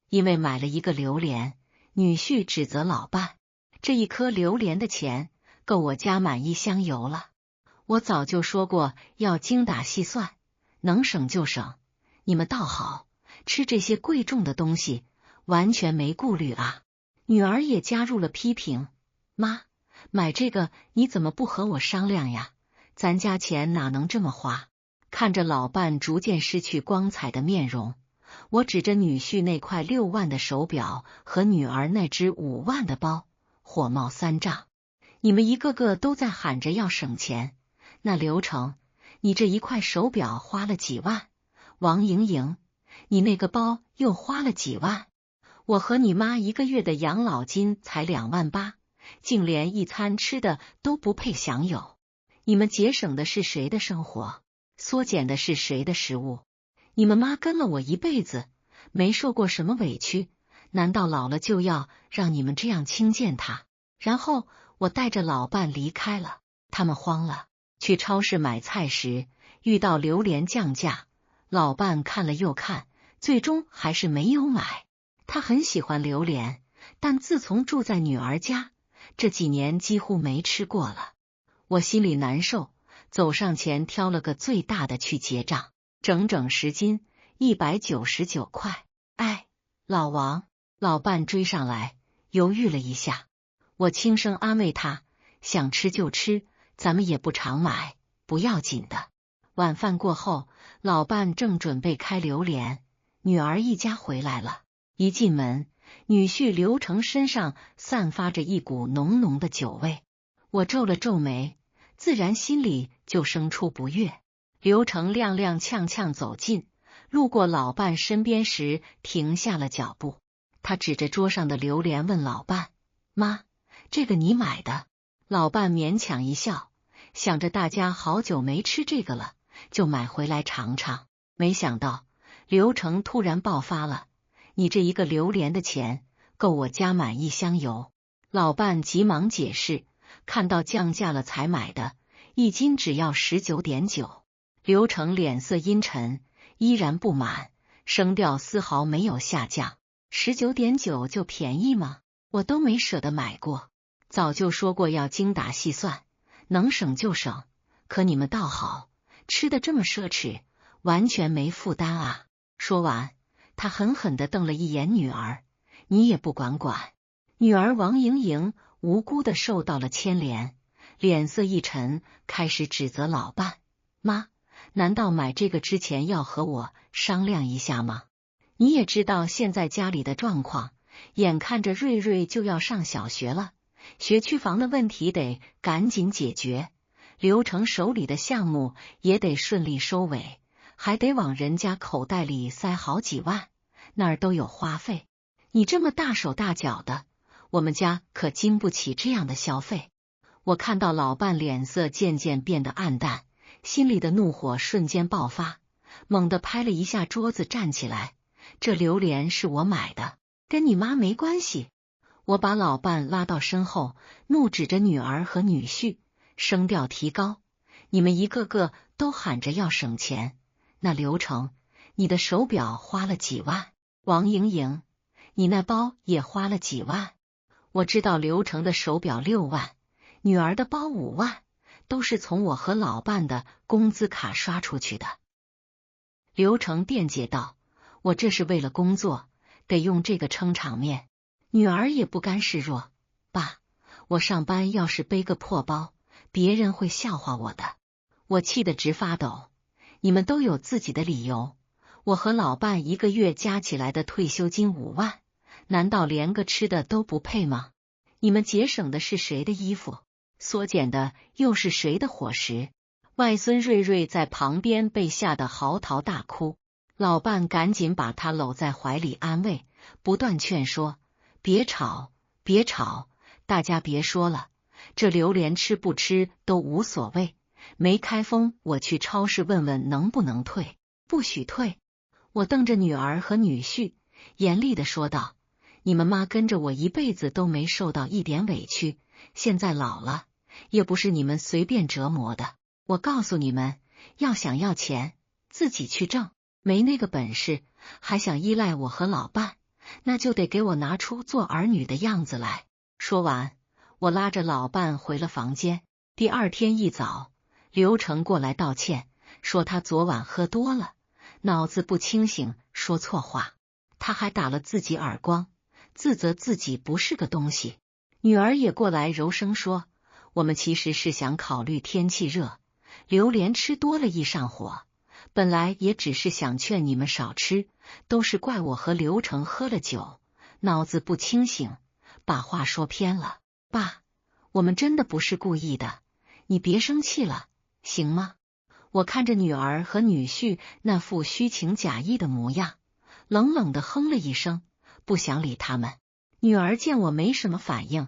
因为买了一个榴莲，女婿指责老伴，这一颗榴莲的钱够我加满1箱油了。我早就说过要精打细算，能省就省，你们倒好，吃这些贵重的东西完全没顾虑啊。女儿也加入了批评，妈，买这个你怎么不和我商量呀？咱家钱哪能这么花？看着老伴逐渐失去光彩的面容，我指着女婿那块6万的手表和女儿那只5万的包，火冒三丈。你们一个个都在喊着要省钱，那刘成，你这一块手表花了几万？王莹莹，你那个包又花了几万？我和你妈一个月的养老金才2万8，竟连一餐吃的都不配享有。你们节省的是谁的生活？缩减的是谁的食物？你们妈跟了我一辈子，没受过什么委屈，难道老了就要让你们这样轻贱她？然后我带着老伴离开了，他们慌了。去超市买菜时，遇到榴莲降价，老伴看了又看，最终还是没有买。他很喜欢榴莲，但自从住在女儿家，这几年几乎没吃过了。我心里难受，走上前挑了个最大的去结账，整整10斤，199块。哎，老王，老伴追上来，犹豫了一下，我轻声安慰他，想吃就吃，咱们也不常买，不要紧的。晚饭过后，老伴正准备开榴莲，女儿一家回来了。一进门，女婿刘成身上散发着一股浓浓的酒味，我皱了皱眉，自然心里就生出不悦。刘成踉踉跄跄走近，路过老伴身边时停下了脚步，他指着桌上的榴莲问老伴，妈，这个你买的？老伴勉强一笑，想着大家好久没吃这个了，就买回来尝尝。没想到刘成突然爆发了，你这一个榴莲的钱够我加满1箱油。老伴急忙解释，看到降价了才买的，1斤只要19.9。刘成脸色阴沉，依然不满，声调丝毫没有下降。19.9就便宜吗？我都没舍得买过，早就说过要精打细算，能省就省，可你们倒好，吃的这么奢侈，完全没负担啊。说完，他狠狠地瞪了一眼女儿，你也不管管。女儿王莹莹无辜地受到了牵连，脸色一沉，开始指责老伴，妈，难道买这个之前要和我商量一下吗？你也知道现在家里的状况，眼看着瑞瑞就要上小学了，学区房的问题得赶紧解决，刘成手里的项目也得顺利收尾，还得往人家口袋里塞好几万，那儿都有花费。你这么大手大脚的，我们家可经不起这样的消费。我看到老伴脸色渐渐变得暗淡，心里的怒火瞬间爆发，猛地拍了一下桌子站起来，这榴莲是我买的，跟你妈没关系。我把老伴拉到身后，怒指着女儿和女婿，声调提高，你们一个个都喊着要省钱，那刘成，你的手表花了几万？王莹莹，你那包也花了几万？我知道刘成的手表6万，女儿的包5万，都是从我和老伴的工资卡刷出去的。刘成辩解道，我这是为了工作，得用这个撑场面。女儿也不甘示弱，爸，我上班要是背个破包，别人会笑话我的。我气得直发抖，你们都有自己的理由，我和老伴一个月加起来的退休金5万，难道连个吃的都不配吗？你们节省的是谁的衣服？缩减的又是谁的伙食？外孙瑞瑞在旁边被吓得嚎啕大哭，老伴赶紧把他搂在怀里安慰，不断劝说，别吵，别吵，大家别说了，这榴莲吃不吃都无所谓，没开封我去超市问问能不能退，不许退。我瞪着女儿和女婿，严厉地说道，你们妈跟着我一辈子都没受到一点委屈，现在老了，也不是你们随便折磨的。我告诉你们，要想要钱，自己去挣，没那个本事，还想依赖我和老伴，那就得给我拿出做儿女的样子来。说完，我拉着老伴回了房间。第二天一早，刘成过来道歉，说他昨晚喝多了，脑子不清醒，说错话。他还打了自己耳光，自责自己不是个东西。女儿也过来柔声说，我们其实是想考虑天气热，榴莲吃多了易上火，本来也只是想劝你们少吃，都是怪我和刘成喝了酒，脑子不清醒，把话说偏了。爸，我们真的不是故意的，你别生气了，行吗？我看着女儿和女婿那副虚情假意的模样，冷冷地哼了一声，不想理他们。女儿见我没什么反应，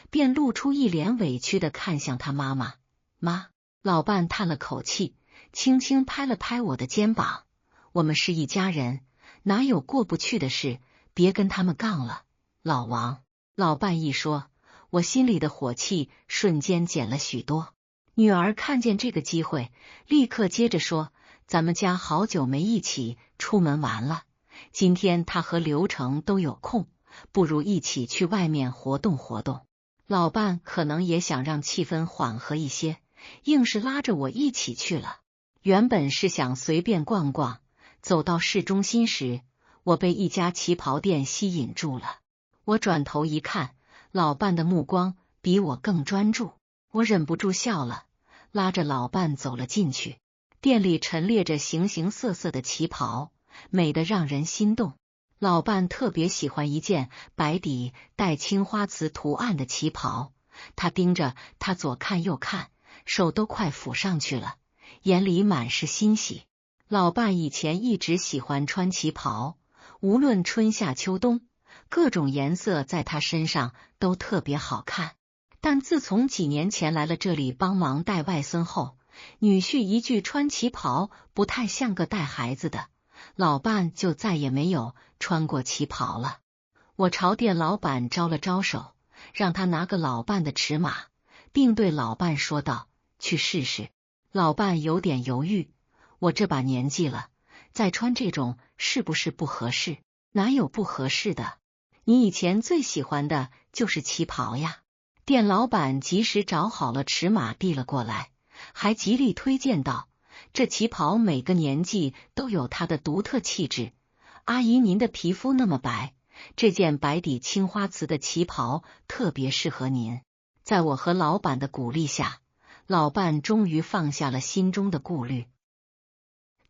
便露出一脸委屈地看向她妈妈。妈，老伴叹了口气，轻轻拍了拍我的肩膀，我们是一家人，哪有过不去的事，别跟他们杠了。老王，老伴一说，我心里的火气瞬间减了许多。女儿看见这个机会，立刻接着说，咱们家好久没一起出门玩了，今天他和刘成都有空，不如一起去外面活动活动。老伴可能也想让气氛缓和一些，硬是拉着我一起去了。原本是想随便逛逛，走到市中心时，我被一家旗袍店吸引住了。我转头一看，老伴的目光比我更专注，我忍不住笑了，拉着老伴走了进去。店里陈列着形形色色的旗袍，美得让人心动。老伴特别喜欢一件白底带青花瓷图案的旗袍，他盯着他左看右看，手都快抚上去了，眼里满是欣喜。老伴以前一直喜欢穿旗袍，无论春夏秋冬，各种颜色在他身上都特别好看。但自从几年前来了这里帮忙带外孙后，女婿一句穿旗袍不太像个带孩子的，老伴就再也没有穿过旗袍了。我朝店老板招了招手，让他拿个老伴的尺码，并对老伴说道，去试试。老伴有点犹豫，我这把年纪了，再穿这种是不是不合适？哪有不合适的？你以前最喜欢的就是旗袍呀。店老板及时找好了尺码递了过来，还极力推荐道，这旗袍每个年纪都有它的独特气质。阿姨您的皮肤那么白，这件白底青花瓷的旗袍特别适合您。在我和老板的鼓励下，老伴终于放下了心中的顾虑。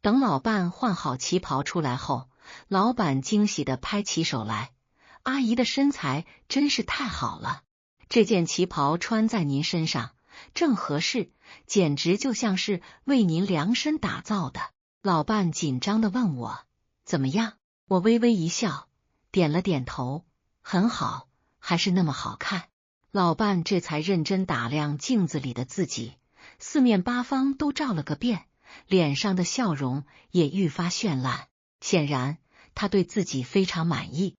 等老伴换好旗袍出来后，老板惊喜地拍起手来，阿姨的身材真是太好了，这件旗袍穿在您身上正合适，简直就像是为您量身打造的。老伴紧张地问我，怎么样？我微微一笑，点了点头，很好，还是那么好看。老伴这才认真打量镜子里的自己，四面八方都照了个遍，脸上的笑容也愈发绚烂，显然他对自己非常满意。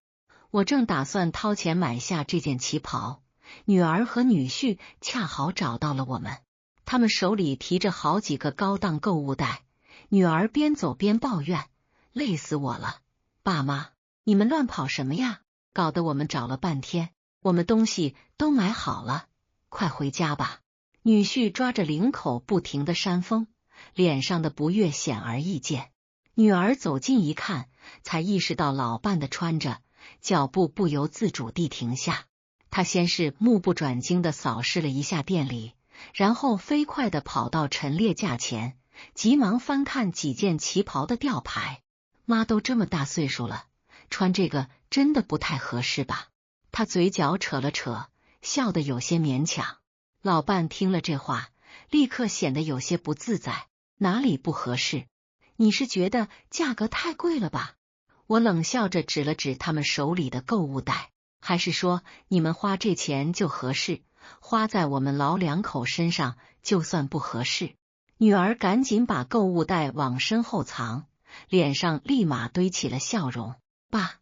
我正打算掏钱买下这件旗袍，女儿和女婿恰好找到了我们，他们手里提着好几个高档购物袋，女儿边走边抱怨，累死我了，爸妈，你们乱跑什么呀？搞得我们找了半天，我们东西都买好了，快回家吧。女婿抓着领口不停地扇风，脸上的不悦显而易见。女儿走近一看，才意识到老伴的穿着，脚步不由自主地停下。她先是目不转睛地扫视了一下店里，然后飞快地跑到陈列架前，急忙翻看几件旗袍的吊牌。妈都这么大岁数了，穿这个真的不太合适吧？她嘴角扯了扯，笑得有些勉强。老伴听了这话，立刻显得有些不自在，哪里不合适？你是觉得价格太贵了吧？我冷笑着指了指他们手里的购物袋，还是说你们花这钱就合适，花在我们老两口身上就算不合适？女儿赶紧把购物袋往身后藏，脸上立马堆起了笑容。爸，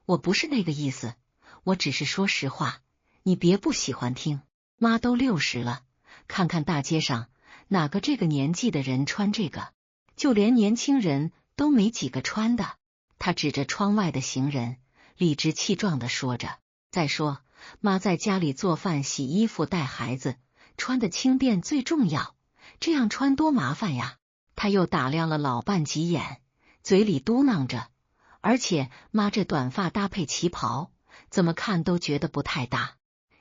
我不是那个意思，我只是说实话，你别不喜欢听。妈都60了，看看大街上哪个这个年纪的人穿这个，就连年轻人都没几个穿的。他指着窗外的行人，理直气壮地说着。再说，妈在家里做饭、洗衣服、带孩子，穿的轻便最重要，这样穿多麻烦呀。他又打量了老伴几眼，嘴里嘟囔着，而且妈这短发搭配旗袍，怎么看都觉得不太搭。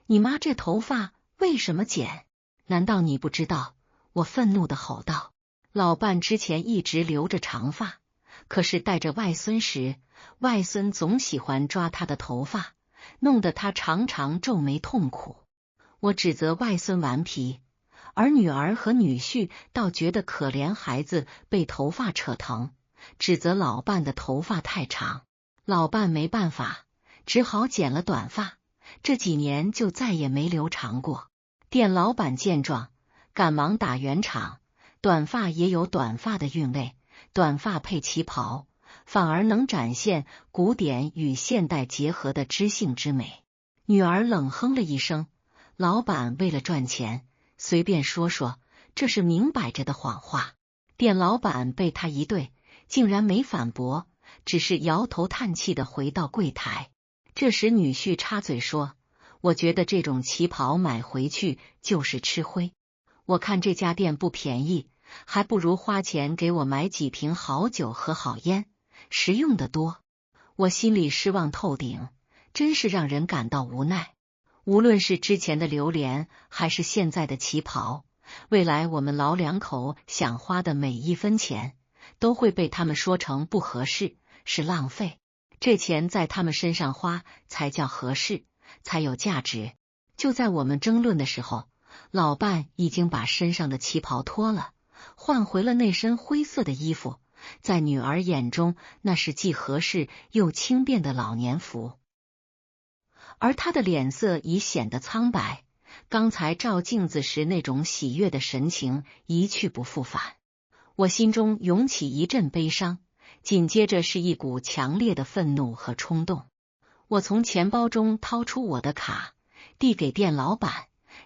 你妈这头发为什么剪？难道你不知道？我愤怒地吼道。老伴之前一直留着长发，可是带着外孙时，外孙总喜欢抓他的头发，弄得他常常皱眉痛苦。我指责外孙顽皮，而女儿和女婿倒觉得可怜孩子被头发扯疼，指责老伴的头发太长。老伴没办法，只好剪了短发，这几年就再也没留长过。店老板见状，赶忙打圆场，短发也有短发的韵味，短发配旗袍，反而能展现古典与现代结合的知性之美。女儿冷哼了一声，老板为了赚钱，随便说说，这是明摆着的谎话。店老板被他一对，竟然没反驳，只是摇头叹气地回到柜台。这时女婿插嘴说，我觉得这种旗袍买回去就是吃灰，我看这家店不便宜，还不如花钱给我买几瓶好酒和好烟，实用得多。我心里失望透顶，真是让人感到无奈。无论是之前的榴莲，还是现在的旗袍，未来我们老两口想花的每一分钱，都会被他们说成不合适，是浪费。这钱在他们身上花才叫合适，才有价值。就在我们争论的时候，老伴已经把身上的旗袍脱了，换回了那身灰色的衣服，在女儿眼中，那是既合适又轻便的老年服。而他的脸色已显得苍白，刚才照镜子时那种喜悦的神情一去不复返。我心中涌起一阵悲伤，紧接着是一股强烈的愤怒和冲动。我从钱包中掏出我的卡，递给店老板，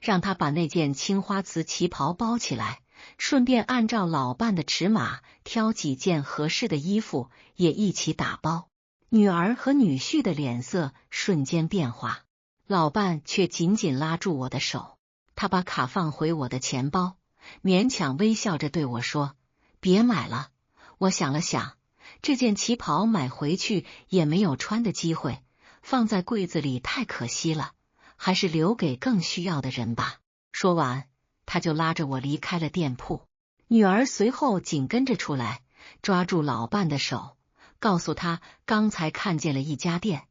让他把那件青花瓷旗袍包起来，顺便按照老伴的尺码挑几件合适的衣服也一起打包。女儿和女婿的脸色瞬间变化，老伴却紧紧拉住我的手，他把卡放回我的钱包，勉强微笑着对我说，别买了。我想了想，这件旗袍买回去也没有穿的机会，放在柜子里太可惜了，还是留给更需要的人吧。说完，他就拉着我离开了店铺。女儿随后紧跟着出来，抓住老伴的手，告诉他刚才看见了一家店，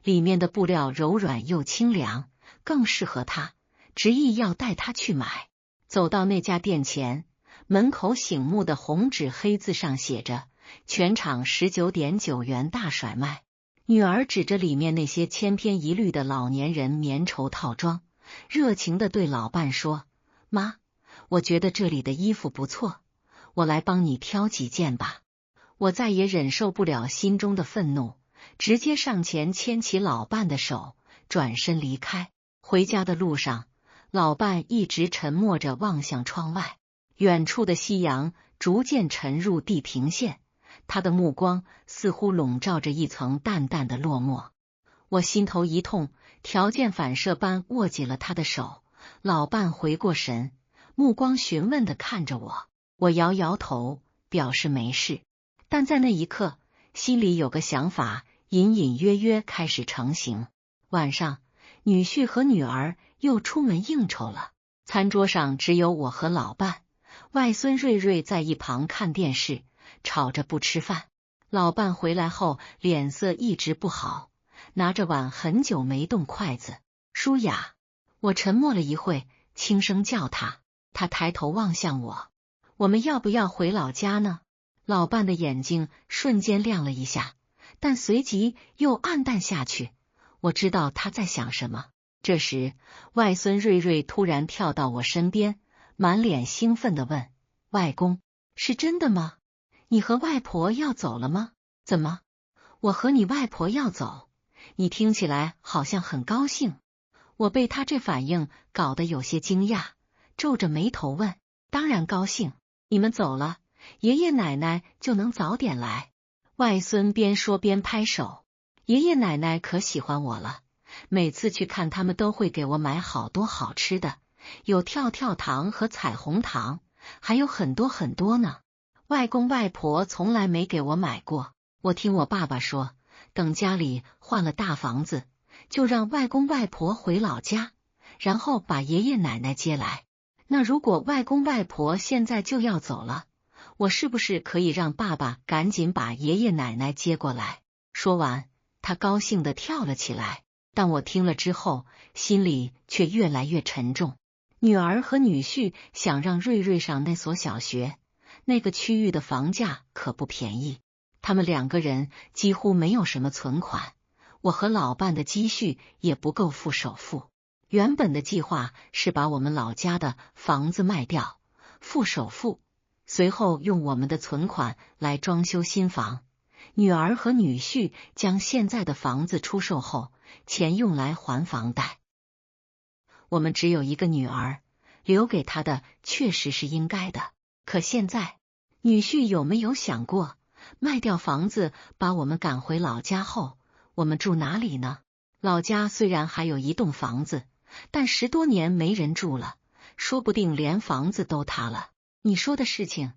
里面的布料柔软又清凉，更适合他，执意要带他去买。走到那家店前，门口醒目的红纸黑字上写着全场19.9元大甩卖。女儿指着里面那些千篇一律的老年人棉绸套装，热情地对老伴说，妈，我觉得这里的衣服不错，我来帮你挑几件吧。我再也忍受不了心中的愤怒，直接上前牵起老伴的手，转身离开。回家的路上，老伴一直沉默着望向窗外，远处的夕阳逐渐沉入地平线，他的目光似乎笼罩着一层淡淡的落寞。我心头一痛，条件反射般握紧了他的手。老伴回过神，目光询问地看着我，我摇摇头，表示没事。但在那一刻，心里有个想法隐隐约约开始成型。晚上，女婿和女儿又出门应酬了，餐桌上只有我和老伴，外孙瑞瑞在一旁看电视，吵着不吃饭。老伴回来后脸色一直不好，拿着碗很久没动筷子。舒雅，我沉默了一会，轻声叫他，他抬头望向我，我们要不要回老家呢？老伴的眼睛瞬间亮了一下，但随即又暗淡下去。我知道他在想什么。这时，外孙瑞瑞突然跳到我身边，满脸兴奋地问，外公，是真的吗？你和外婆要走了吗？怎么，我和你外婆要走？你听起来好像很高兴。我被他这反应搞得有些惊讶，皱着眉头问，当然高兴，你们走了，爷爷奶奶就能早点来。外孙边说边拍手，爷爷奶奶可喜欢我了，每次去看他们都会给我买好多好吃的，有跳跳糖和彩虹糖，还有很多很多呢。外公外婆从来没给我买过。我听我爸爸说，等家里换了大房子，就让外公外婆回老家，然后把爷爷奶奶接来。那如果外公外婆现在就要走了，我是不是可以让爸爸赶紧把爷爷奶奶接过来？说完，他高兴地跳了起来。但我听了之后，心里却越来越沉重。女儿和女婿想让瑞瑞上那所小学，那个区域的房价可不便宜，他们2个人几乎没有什么存款，我和老伴的积蓄也不够付首付。原本的计划是把我们老家的房子卖掉，付首付，随后用我们的存款来装修新房。女儿和女婿将现在的房子出售后，钱用来还房贷。我们只有一个女儿，留给她的确实是应该的。可现在，女婿有没有想过，卖掉房子把我们赶回老家后，我们住哪里呢？老家虽然还有一栋房子，但10多年没人住了，说不定连房子都塌了。你说的事情，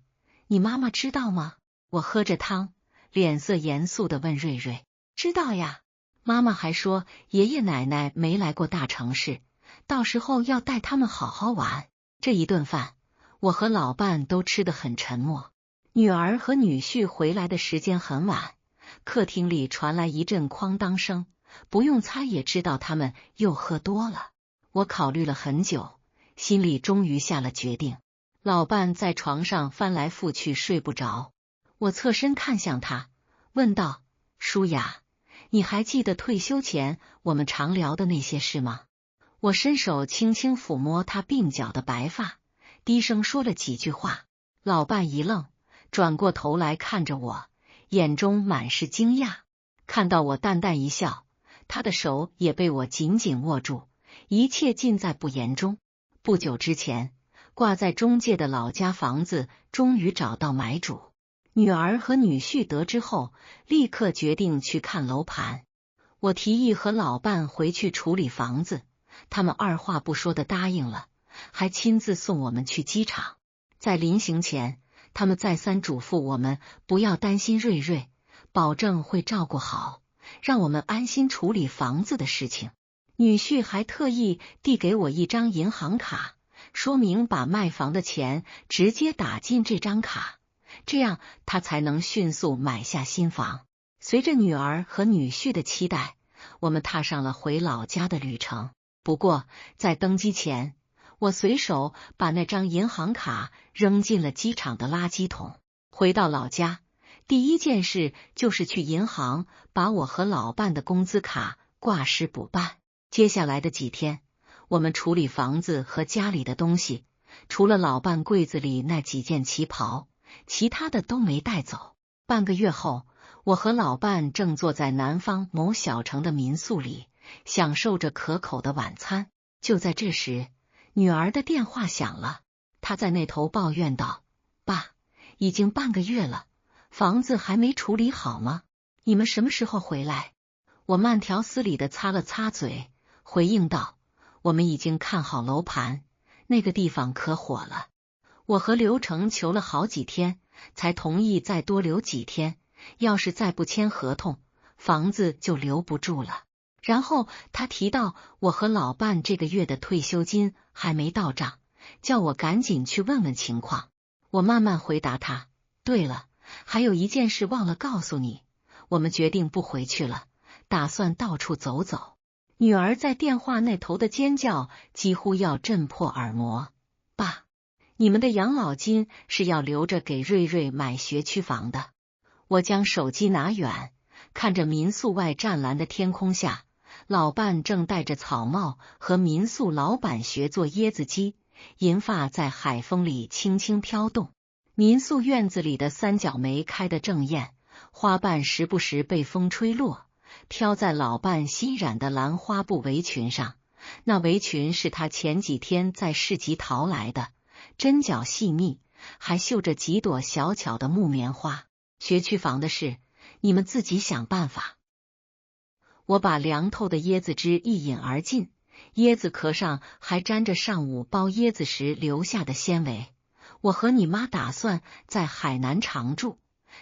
你妈妈知道吗？我喝着汤，脸色严肃地问瑞瑞。知道呀，妈妈还说爷爷奶奶没来过大城市，到时候要带他们好好玩。这一顿饭，我和老伴都吃得很沉默。女儿和女婿回来的时间很晚，客厅里传来一阵哐当声，不用猜也知道他们又喝多了。我考虑了很久，心里终于下了决定。老伴在床上翻来覆去睡不着，我侧身看向他，问道：舒雅，你还记得退休前我们常聊的那些事吗？我伸手轻轻抚摸他鬓角的白发，低声说了几句话。老伴一愣，转过头来看着我，眼中满是惊讶。看到我淡淡一笑，他的手也被我紧紧握住，一切尽在不言中。不久之前，挂在中介的老家房子终于找到买主。女儿和女婿得知后，立刻决定去看楼盘。我提议和老伴回去处理房子，他们二话不说的答应了，还亲自送我们去机场。在临行前，他们再三嘱咐我们不要担心瑞瑞，保证会照顾好，让我们安心处理房子的事情。女婿还特意递给我一张银行卡，说明把卖房的钱直接打进这张卡，这样他才能迅速买下新房。随着女儿和女婿的期待，我们踏上了回老家的旅程。不过在登机前，我随手把那张银行卡扔进了机场的垃圾桶。回到老家，第一件事就是去银行把我和老伴的工资卡挂失补办。接下来的几天，我们处理房子和家里的东西，除了老伴柜子里那几件旗袍，其他的都没带走。半个月后，我和老伴正坐在南方某小城的民宿里，享受着可口的晚餐。就在这时，女儿的电话响了，她在那头抱怨道：爸，已经半个月了，房子还没处理好吗？你们什么时候回来？我慢条斯理地擦了擦嘴，回应道：我们已经看好楼盘，那个地方可火了。我和刘成求了好几天，才同意再多留几天，要是再不签合同，房子就留不住了。然后他提到我和老伴这个月的退休金还没到账，叫我赶紧去问问情况。我慢慢回答他：对了，还有一件事忘了告诉你，我们决定不回去了，打算到处走走。女儿在电话那头的尖叫几乎要震破耳膜。爸，你们的养老金是要留着给瑞瑞买学区房的。我将手机拿远，看着民宿外湛蓝的天空下，老伴正戴着草帽和民宿老板学做椰子鸡，银发在海风里轻轻飘动。民宿院子里的三角梅开得正艳，花瓣时不时被风吹落，飘在老伴新染的蓝花布围裙上。那围裙是他前几天在市集淘来的，针脚细密，还绣着几朵小巧的木棉花。学区房的事，你们自己想办法。我把凉透的椰子汁一饮而尽，椰子壳上还沾着上午剥椰子时留下的纤维。我和你妈打算在海南常住，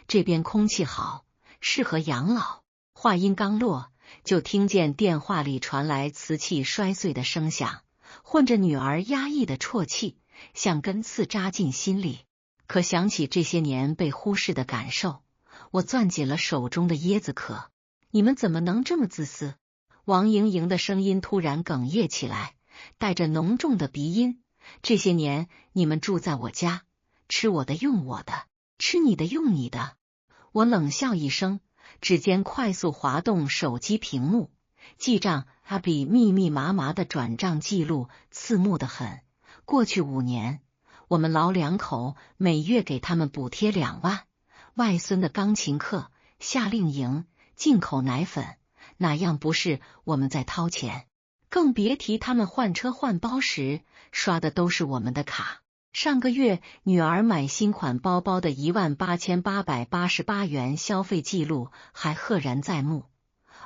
这边空气好，适合养老。话音刚落，就听见电话里传来瓷器摔碎的声响，混着女儿压抑的啜泣，像根刺扎进心里。可想起这些年被忽视的感受，我攥紧了手中的椰子壳。你们怎么能这么自私？王莹莹的声音突然哽咽起来，带着浓重的鼻音。这些年你们住在我家，吃我的用我的，吃你的用你的。我冷笑一声，指尖快速滑动手机屏幕，记账它比密密麻麻的转账记录刺目得很。过去5年，我们老两口每月给他们补贴2万，外孙的钢琴课、夏令营、进口奶粉，哪样不是我们在掏钱？更别提他们换车换包时刷的都是我们的卡。上个月女儿买新款包包的18888元消费记录还赫然在目，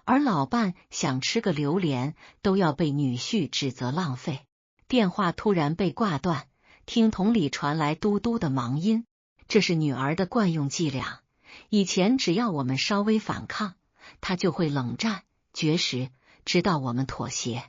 而老伴想吃个榴莲都要被女婿指责浪费。电话突然被挂断，听筒里传来嘟嘟的忙音，这是女儿的惯用伎俩。以前只要我们稍微反抗，她就会冷战绝食，直到我们妥协。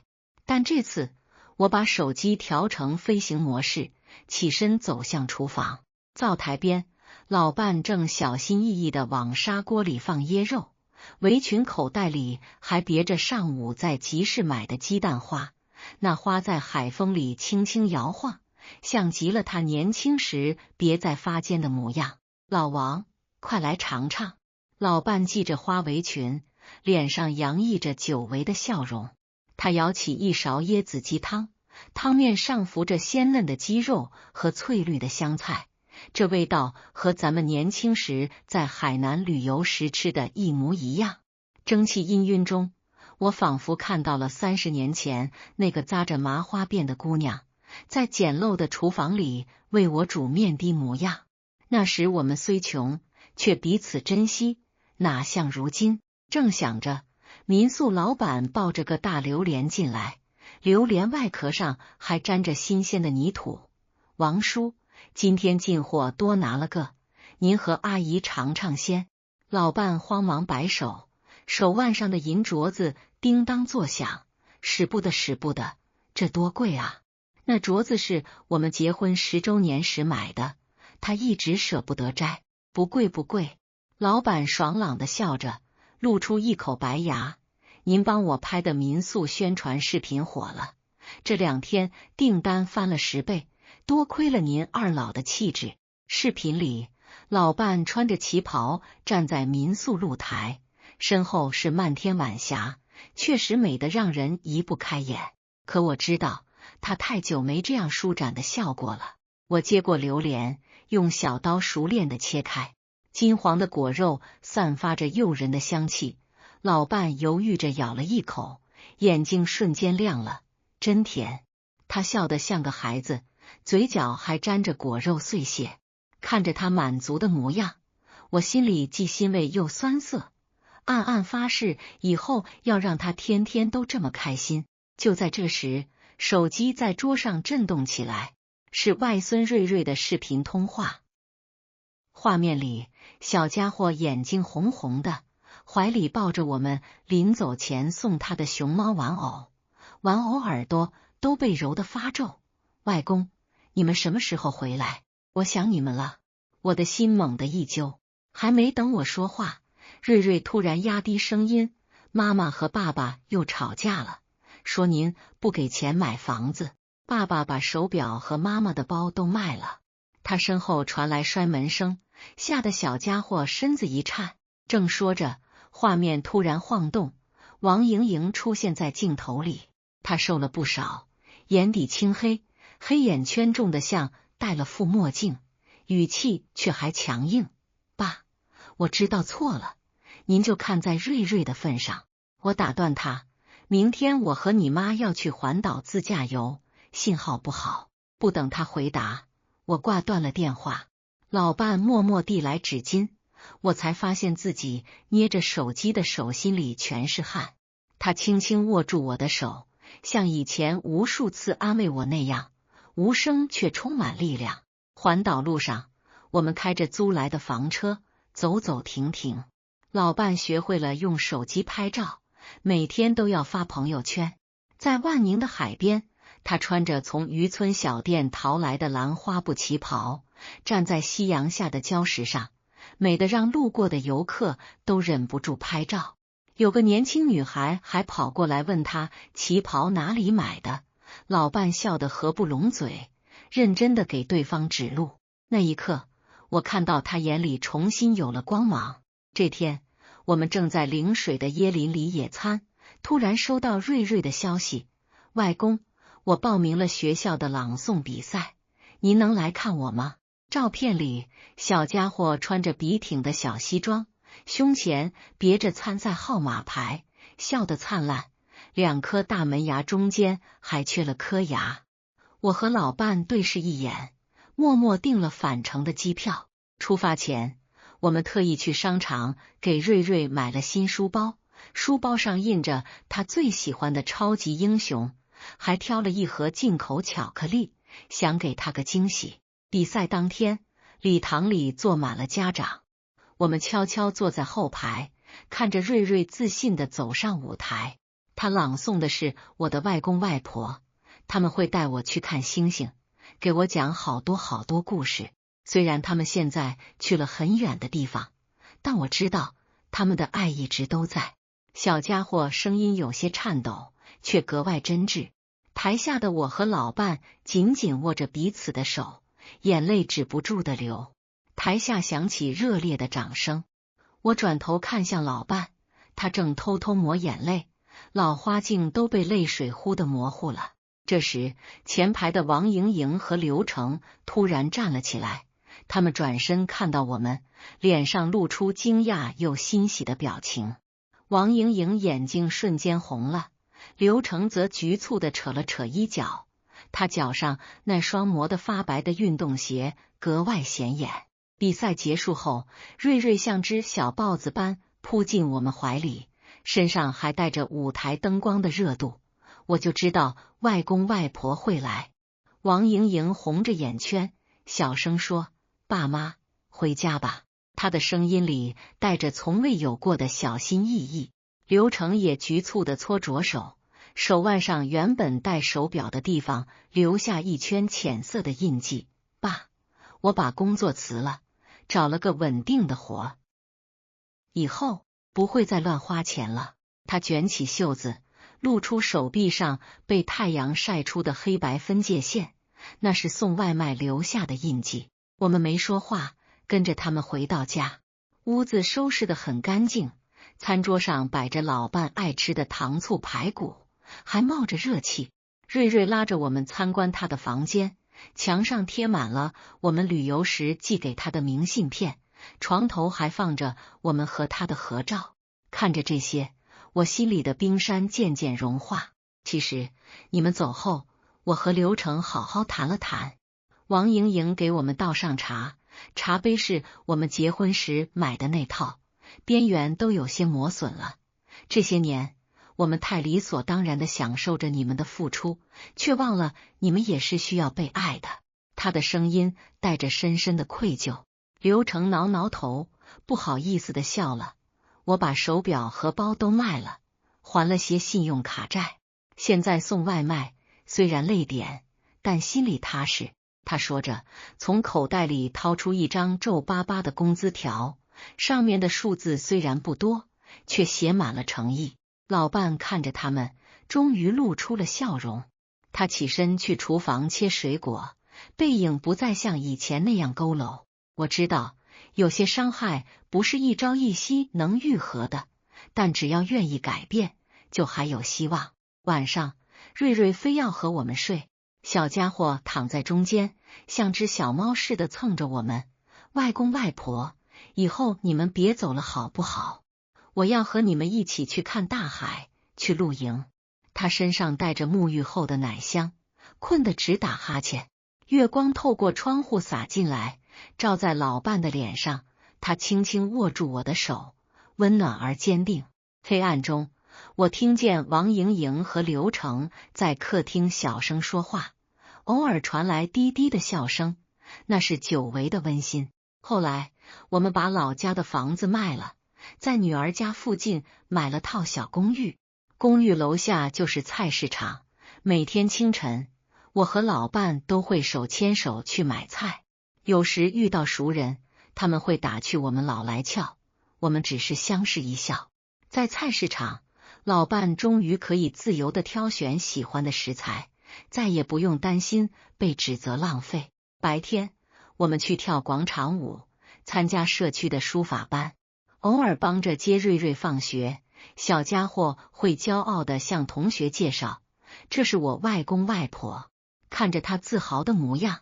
但这次我把手机调成飞行模式，起身走向厨房。灶台边，老伴正小心翼翼地往砂锅里放椰肉，围裙口袋里还别着上午在集市买的鸡蛋花，那花在海风里轻轻摇晃，像极了他年轻时别在发间的模样。老王，快来尝尝。老伴系着花围裙，脸上洋溢着久违的笑容。他舀起一勺椰子鸡汤，汤面上浮着鲜嫩的鸡肉和翠绿的香菜，这味道和咱们年轻时在海南旅游时吃的一模一样。蒸汽氤氲中，我仿佛看到了30年前那个扎着麻花辫的姑娘，在简陋的厨房里为我煮面的模样。那时我们虽穷，却彼此珍惜，哪像如今。正想着，民宿老板抱着个大榴莲进来，榴莲外壳上还沾着新鲜的泥土。王叔，今天进货多拿了个，您和阿姨尝尝鲜。老伴慌忙摆手，手腕上的银镯子叮当作响，使不得使不得，这多贵啊！那镯子是我们结婚10周年时买的，他一直舍不得摘。不贵不贵。老板爽朗地笑着，露出一口白牙。您帮我拍的民宿宣传视频火了，这2天订单翻了10倍，多亏了您二老的气质。视频里，老伴穿着旗袍站在民宿露台，身后是漫天晚霞，确实美得让人移不开眼。可我知道，他太久没这样舒展的笑过了。我接过榴莲，用小刀熟练地切开，金黄的果肉散发着诱人的香气。老伴犹豫着咬了一口，眼睛瞬间亮了，真甜。他笑得像个孩子，嘴角还沾着果肉碎屑。看着他满足的模样，我心里既欣慰又酸涩，暗暗发誓以后要让他天天都这么开心。就在这时，手机在桌上震动起来，是外孙瑞瑞的视频通话。画面里，小家伙眼睛红红的，怀里抱着我们临走前送他的熊猫玩偶，玩偶耳朵都被揉得发皱。外公，你们什么时候回来？我想你们了。我的心猛地一揪，还没等我说话，瑞瑞突然压低声音，妈妈和爸爸又吵架了，说您不给钱买房子，爸爸把手表和妈妈的包都卖了。他身后传来摔门声，吓得小家伙身子一颤。正说着，画面突然晃动，王莹莹出现在镜头里。她瘦了不少，眼底青黑，黑眼圈重得像戴了副墨镜，语气却还强硬。爸，我知道错了，您就看在瑞瑞的份上。我打断他，明天我和你妈要去环岛自驾游，信号不好。不等他回答，我挂断了电话。老伴默默递来纸巾，我才发现自己捏着手机的手心里全是汗。他轻轻握住我的手，像以前无数次安慰我那样，无声却充满力量。环岛路上，我们开着租来的房车，走走停停。老伴学会了用手机拍照，每天都要发朋友圈。在万宁的海边，他穿着从渔村小店淘来的蓝花布旗袍，站在夕阳下的礁石上，美得让路过的游客都忍不住拍照。有个年轻女孩还跑过来问他旗袍哪里买的，老伴笑得合不拢嘴，认真的给对方指路。那一刻，我看到他眼里重新有了光芒。这天，我们正在陵水的椰林里野餐，突然收到瑞瑞的消息：外公，我报名了学校的朗诵比赛，您能来看我吗？照片里，小家伙穿着笔挺的小西装，胸前别着参赛号码牌，笑得灿烂，两颗大门牙中间还缺了颗牙。我和老伴对视一眼，默默订了返程的机票。出发前，我们特意去商场给瑞瑞买了新书包，书包上印着他最喜欢的超级英雄，还挑了一盒进口巧克力，想给他个惊喜。比赛当天，礼堂里坐满了家长，我们悄悄坐在后排，看着瑞瑞自信地走上舞台。他朗诵的是我的外公外婆，他们会带我去看星星，给我讲好多好多故事。虽然他们现在去了很远的地方，但我知道他们的爱一直都在。小家伙声音有些颤抖，却格外真挚。台下的我和老伴紧紧握着彼此的手，眼泪止不住的流。台下响起热烈的掌声，我转头看向老伴，他正偷偷抹眼泪，老花镜都被泪水糊得模糊了。这时，前排的王莹莹和刘成突然站了起来，他们转身看到我们，脸上露出惊讶又欣喜的表情。王莹莹眼睛瞬间红了，刘成则局促地扯了扯衣角，他脚上那双磨得发白的运动鞋格外显眼。比赛结束后，瑞瑞像只小豹子般扑进我们怀里，身上还带着舞台灯光的热度。我就知道外公外婆会来。王莹莹红着眼圈，小声说：“爸妈，回家吧。”她的声音里带着从未有过的小心翼翼。刘成也局促地搓着手，手腕上原本戴手表的地方留下一圈浅色的印记。爸，我把工作辞了，找了个稳定的活，以后不会再乱花钱了。他卷起袖子，露出手臂上被太阳晒出的黑白分界线，那是送外卖留下的印记。我们没说话，跟着他们回到家。屋子收拾得很干净，餐桌上摆着老伴爱吃的糖醋排骨，还冒着热气。瑞瑞拉着我们参观他的房间，墙上贴满了我们旅游时寄给他的明信片，床头还放着我们和他的合照。看着这些，我心里的冰山渐渐融化。其实你们走后，我和刘成好好谈了谈。王莹莹给我们倒上茶，茶杯是我们结婚时买的那套，边缘都有些磨损了。这些年，我们太理所当然地享受着你们的付出，却忘了你们也是需要被爱的。他的声音带着深深的愧疚。刘成挠挠头，不好意思地笑了。我把手表和包都卖了，还了些信用卡债。现在送外卖，虽然累点，但心里踏实。他说着，从口袋里掏出一张皱巴巴的工资条，上面的数字虽然不多，却写满了诚意。老伴看着他们，终于露出了笑容。他起身去厨房切水果，背影不再像以前那样佝偻。我知道，有些伤害不是一朝一夕能愈合的，但只要愿意改变，就还有希望。晚上，瑞瑞非要和我们睡，小家伙躺在中间，像只小猫似的蹭着我们。外公外婆，以后你们别走了好不好？我要和你们一起去看大海，去露营。他身上带着沐浴后的奶香，困得直打哈欠。月光透过窗户洒进来，照在老伴的脸上。他轻轻握住我的手，温暖而坚定。黑暗中，我听见王莹莹和刘成在客厅小声说话，偶尔传来低低的笑声，那是久违的温馨。后来我们把老家的房子卖了，在女儿家附近买了套小公寓，公寓楼下就是菜市场。每天清晨，我和老伴都会手牵手去买菜，有时遇到熟人，他们会打趣我们老来俏，我们只是相视一笑。在菜市场，老伴终于可以自由地挑选喜欢的食材，再也不用担心被指责浪费。白天，我们去跳广场舞，参加社区的书法班，偶尔帮着接瑞瑞放学。小家伙会骄傲地向同学介绍，这是我外公外婆。看着他自豪的模样，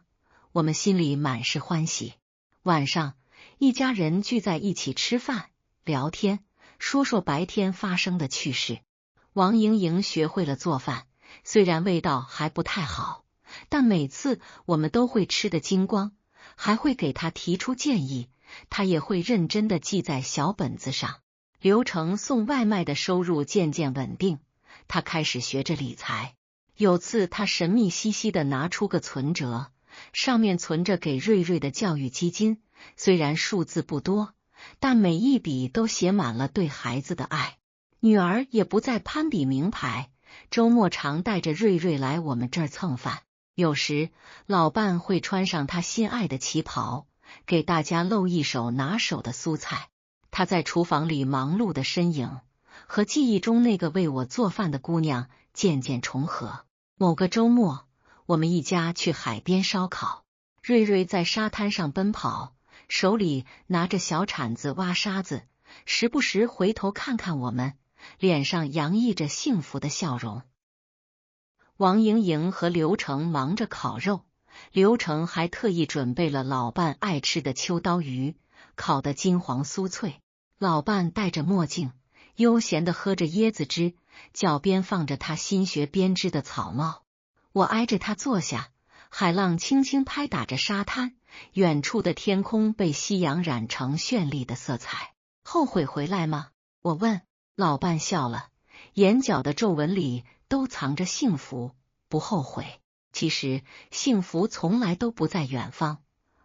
我们心里满是欢喜。晚上，一家人聚在一起吃饭、聊天，说说白天发生的趣事。王莹莹学会了做饭，虽然味道还不太好，但每次我们都会吃得精光，还会给她提出建议，她也会认真地记在小本子上。刘成送外卖的收入渐渐稳定，他开始学着理财。有次他神秘兮兮地拿出个存折，上面存着给瑞瑞的教育基金，虽然数字不多，但每一笔都写满了对孩子的爱。女儿也不再攀比名牌，周末常带着瑞瑞来我们这儿蹭饭。有时老伴会穿上他心爱的旗袍，给大家露一手拿手的蔬菜。他在厨房里忙碌的身影，和记忆中那个为我做饭的姑娘渐渐重合。某个周末，我们一家去海边烧烤，瑞瑞在沙滩上奔跑，手里拿着小铲子挖沙子，时不时回头看看我们，脸上洋溢着幸福的笑容。王莹莹和刘成忙着烤肉，刘成还特意准备了老伴爱吃的秋刀鱼，烤得金黄酥脆。老伴戴着墨镜，悠闲地喝着椰子汁，脚边放着他新学编织的草帽。我挨着他坐下，海浪轻轻拍打着沙滩，远处的天空被夕阳染成绚丽的色彩。后悔回来吗？我问。老伴笑了，眼角的皱纹里都藏着幸福。不后悔。其实幸福从来都不在远方，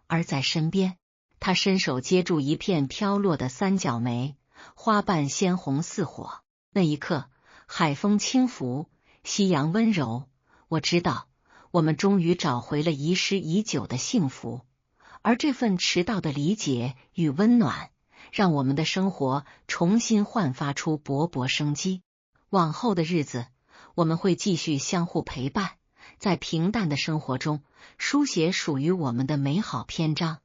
而在身边。他伸手接住一片飘落的三角梅，花瓣鲜红似火。那一刻，海风轻拂，夕阳温柔。我知道，我们终于找回了遗失已久的幸福，而这份迟到的理解与温暖，让我们的生活重新焕发出勃勃生机。往后的日子，我们会继续相互陪伴，在平淡的生活中书写属于我们的美好篇章。